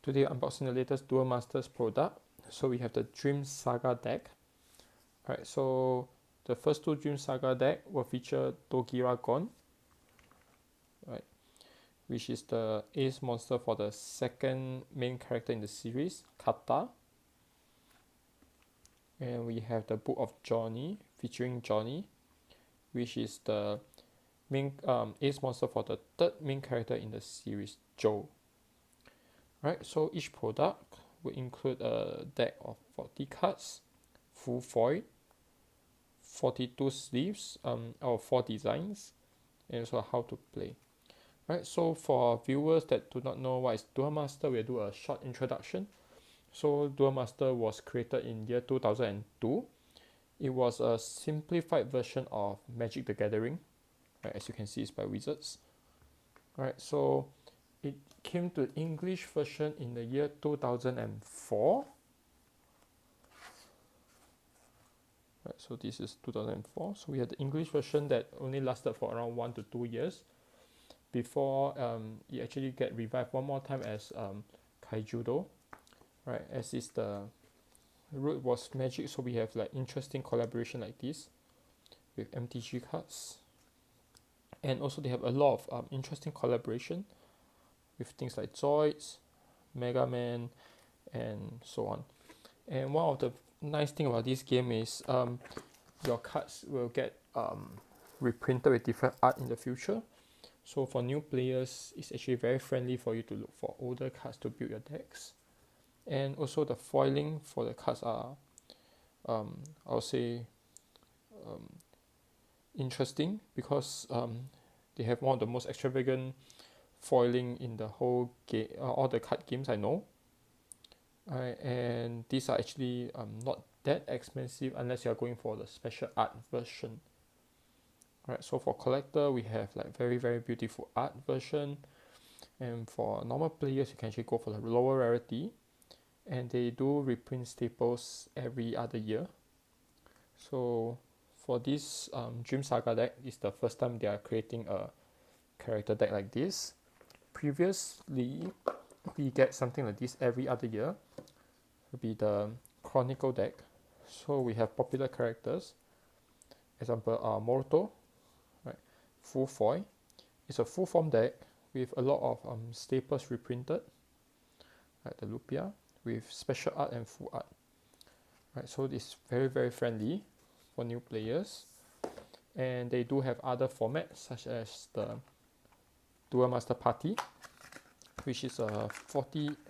Today I'm unboxing the latest Duel Masters product. So we have the Dream Saga deck. Alright, so the first two Dream Saga deck will feature Dogiragon, right, which is the ace monster for the second main character in the series, Kata. And we have the Book of Johnny, featuring Johnny, which is the main ace monster for the third main character in the series, Joe. Right, so each product will include a deck of 40 cards, full foil, 42 sleeves, or 4 designs, and also how to play. Right, so for viewers that do not know what is Duel Master, we'll do a short introduction. So Duel Master was created in year 2002. It was a simplified version of Magic the Gathering. Right, as you can see, it's by Wizards. Right, so it came to English version in the year 2004. Right, so this is 2004. So we had the English version that only lasted for around 1 to 2 years before it actually get revived one more time as Kaijudo. Right, as is the root was Magic, so we have like interesting collaboration like this with MTG cards, and also they have a lot of interesting collaboration with things like Zoids, Mega Man, and so on. And one of the nice thing about this game is your cards will get reprinted with different art in the future. So for new players, it's actually very friendly for you to look for older cards to build your decks. And also the foiling for the cards are, I would say, interesting because they have one of the most extravagant foiling in the whole game, all the card games I know. And these are actually not that expensive unless you are going for the special art version. Right, so for collector we have like very beautiful art version, and for normal players you can actually go for the lower rarity, and they do reprint staples every other year. So for this Dream Saga deck, it's the first time they are creating a character deck like this. Previously we get something like this every other year. It will be the Chronicle deck. So we have popular characters, example Morto, right, full foil. It's a full form deck with a lot of staples reprinted, like the Lupia, with special art and full art. Right, so it's very friendly for new players. And they do have other formats such as the Duel Master Party, which is a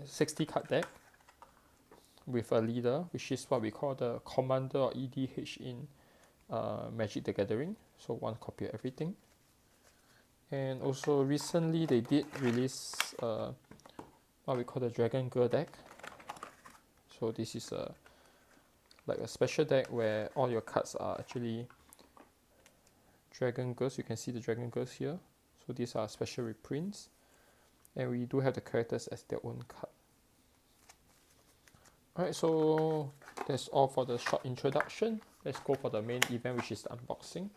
60 card deck with a leader, which is what we call the commander or EDH in Magic the Gathering. So one copy of everything. And also recently they did release what we call the Dragon Girl deck. So this is like a special deck where all your cards are actually Dragon Girls. You can see the Dragon Girls here. So these are special reprints, and we do have the characters as their own card. Alright, so that's all for the short introduction. Let's go for the main event, which is the unboxing.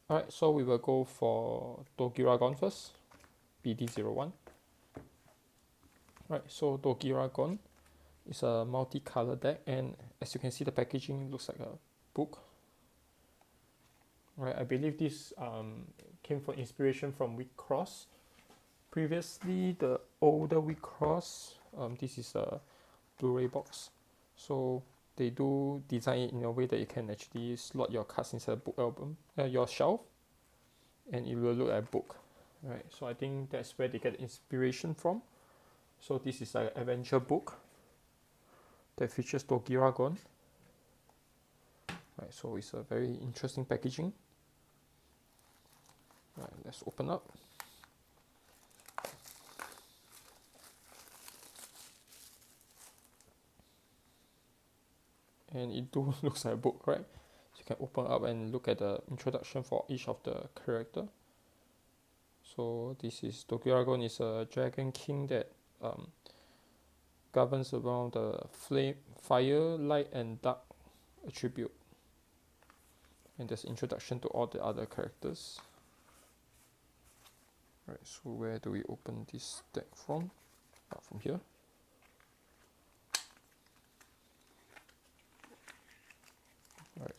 Alright, so we will go for Dogiragon first, BD01. Right, so Dogiragon is a multi-color deck, and as you can see, the packaging looks like a book. Right, I believe this came from inspiration from Week Cross. Previously, the older Week Cross, this is a Blu-ray box, so they do design it in a way that you can actually slot your cards inside a book album, your shelf, and it will look like a book. Right, so I think that's where they get inspiration from. So this is like an adventure book that features Dogiragon. Right, so it's a very interesting packaging. Right, let's open up. And it do looks like a book, right? So you can open up and look at the introduction for each of the character. So this is Dogiragon is a dragon king that governs around the flame, fire, light, and dark attribute. And there's introduction to all the other characters. Right, so where do we open this deck from? From here.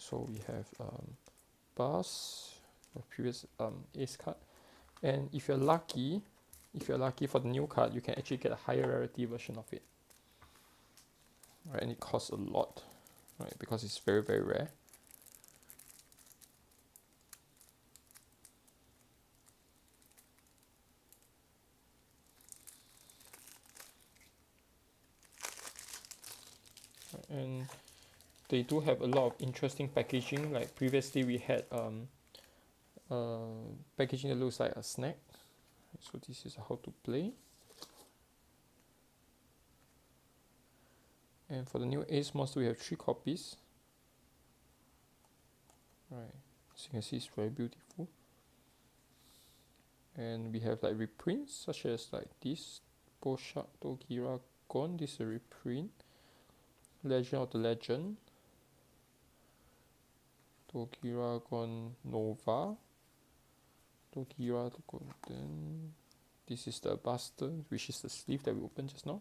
so we have Buzz, the previous Ace card, and if you're lucky for the new card, you can actually get a higher rarity version of it. Right, and it costs a lot, right, because it's very, very rare. And they do have a lot of interesting packaging. Like previously we had packaging that looks like a snack. So this is how to play. And for the new Ace monster, we have 3 copies. Right, as you can see, it's very beautiful. And we have like reprints such as like this Boshak Dogiragon. This is a reprint. Legend of the Legend, Dogiragon Nova, Dogiragon. Then this is the Buster, which is the sleeve that we opened just now.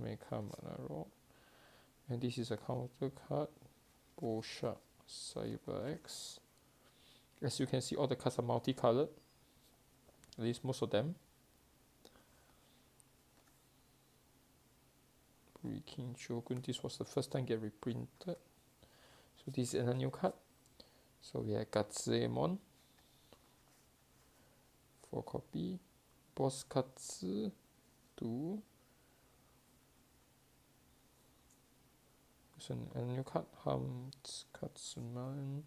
Mecha Mana Rock. And this is a counter card, Boshak Cyber X. As you can see, all the cards are multicolored, at least most of them. King Shogun, this was the first time get reprinted. So this is another new card. So we have Gatsumon, 4 copy. Boss Katsu, 2. So a new card, Katsumon,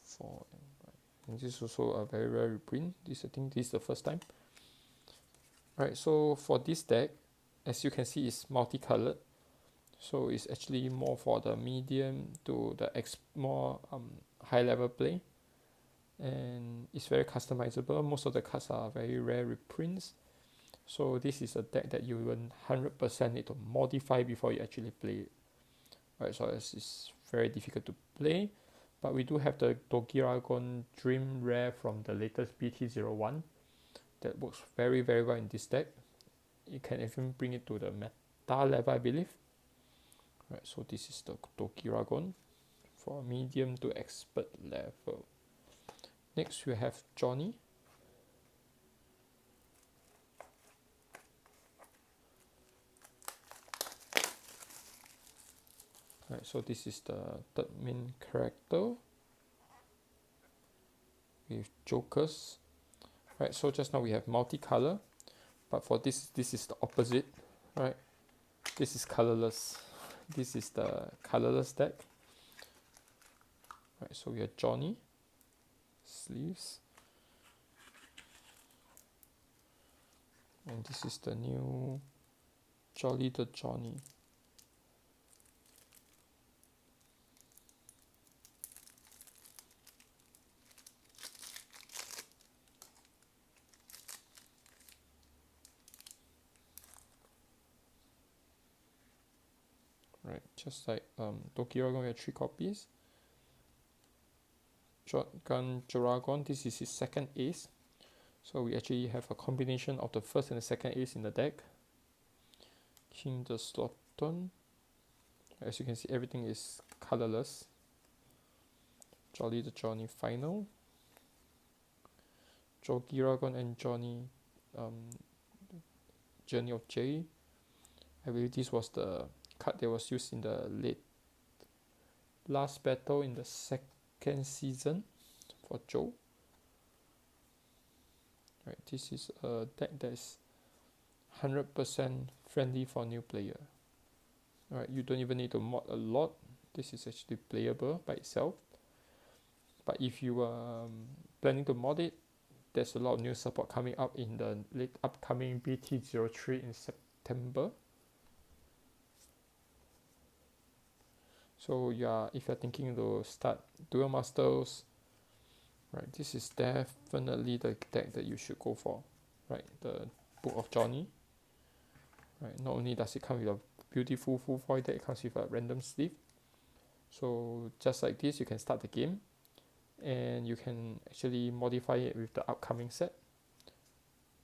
4 and 5. And this is also a very rare reprint. I think this is the first time. Right, so for this deck, as you can see, it's multicolored, so it's actually more for the medium to the more high level play, and it's very customizable. Most of the cards are very rare reprints, so this is a deck that you will 100% need to modify before you actually play it. Right, so it's very difficult to play, but we do have the Dogiragon Dream Rare from the latest BT01 that works very, very well in this deck. You can even bring it to the meta level, I believe. Right, so this is the Dogiragon for medium to expert level. Next we have Johnny. Right, so this is the third main character with jokers. Right, so just now we have multicolor, but for this is the opposite. Right, this is colorless. This is the colorless deck. Right, so we have Johnny sleeves, and this is the new Jolly the Johnny. Right, just like Dogiragon, we have 3 copies. Dogiragon, this is his second ace, so we actually have a combination of the first and the second ace in the deck. King the Slaughton, as you can see, everything is colorless. Jolly the Johnny final, Dogiragon and Johnny Journey of Jay. I believe this was the card that was used in the last battle in the second season for Joe. Right, this is a deck that is 100% friendly for new player. Alright, you don't even need to mod a lot. This is actually playable by itself. But if you are planning to mod it, there's a lot of new support coming up in the upcoming BT03 in September. So if you're thinking to start Duel Masters, right, this is definitely the deck that you should go for. Right, the Book of Johnny. Right, not only does it come with a beautiful full foil deck, it comes with a random sleeve. So just like this, you can start the game, and you can actually modify it with the upcoming set.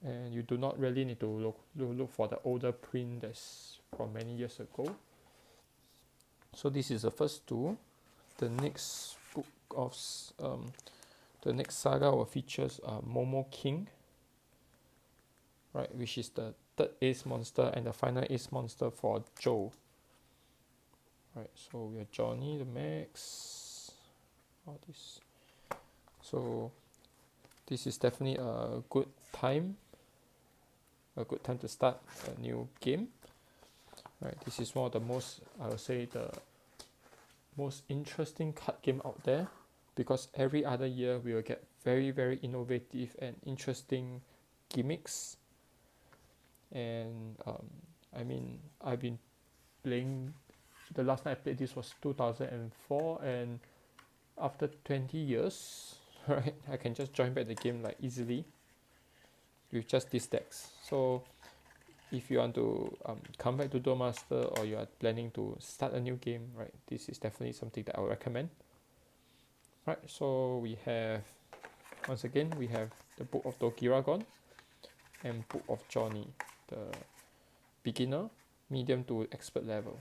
And you do not really need to look for the older print that's from many years ago. So this is the first two. The next book of the next saga will features Momo King, right, which is the third ace monster and the final ace monster for Joe. Right, so we have Johnny the Max, all this. So this is definitely a good time to start a new game. Right, this is one of the most, I would say, the most interesting card game out there, because every other year we will get very, very innovative and interesting gimmicks. And I mean, I've been playing, the last time I played this was 2004, and after 20 years, right, I can just join back the game like easily with just these decks. So if you want to come back to Duel Master, or you are planning to start a new game, right, this is definitely something that I would recommend. Right, so we have, once again, we have the Book of Dogiragon and Book of Johnny, the beginner, medium to expert level.